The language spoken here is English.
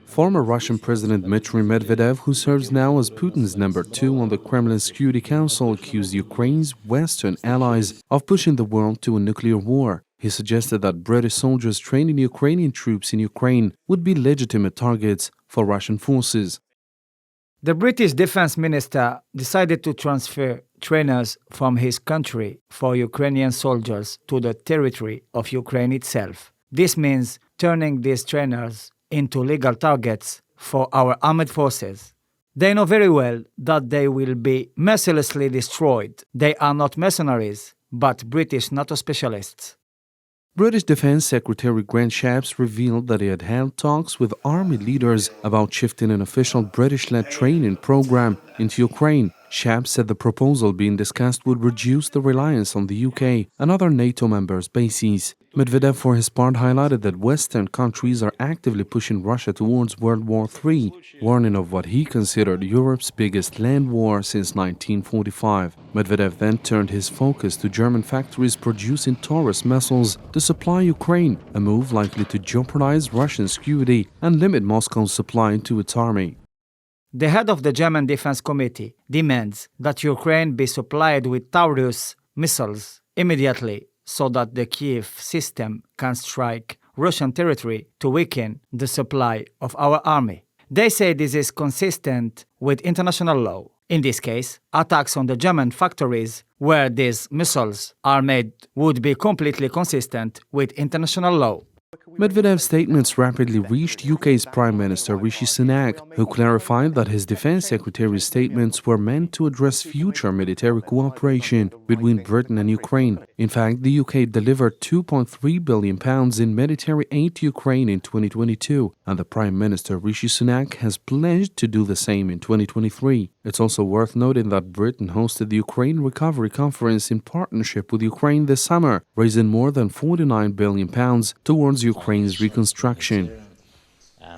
Former Russian President Dmitry Medvedev, who serves now as Putin's number 2 on the Kremlin Security Council, accused Ukraine's Western allies of pushing the world to a nuclear war. He suggested that British soldiers training Ukrainian troops in Ukraine would be legitimate targets for Russian forces. The British Defense Minister decided to transfer trainers from his country for Ukrainian soldiers to the territory of Ukraine itself. This means turning these trainers into legal targets for our armed forces. They know very well that they will be mercilessly destroyed. They are not mercenaries, but British NATO specialists. British Defense Secretary Grant Shapps revealed that he had held talks with army leaders about shifting an official British-led training program into Ukraine. Shapps said the proposal being discussed would reduce the reliance on the UK and other NATO members' bases. Medvedev, for his part, highlighted that Western countries are actively pushing Russia towards World War III, warning of what he considered Europe's biggest land war since 1945. Medvedev then turned his focus to German factories producing Taurus missiles to supply Ukraine, a move likely to jeopardize Russian security and limit Moscow's supply to its army. The head of the German Defense Committee demands that Ukraine be supplied with Taurus missiles immediately so that the Kiev system can strike Russian territory to weaken the supply of our army. They say this is consistent with international law. In this case, attacks on the German factories where these missiles are made would be completely consistent with international law. Medvedev's statements rapidly reached UK's Prime Minister Rishi Sunak, who clarified that his defense secretary's statements were meant to address future military cooperation between Britain and Ukraine. In fact, the UK delivered £2.3 billion in military aid to Ukraine in 2022, and the Prime Minister Rishi Sunak has pledged to do the same in 2023. It's also worth noting that Britain hosted the Ukraine Recovery Conference in partnership with Ukraine this summer, raising more than £49 billion towards Ukraine's reconstruction.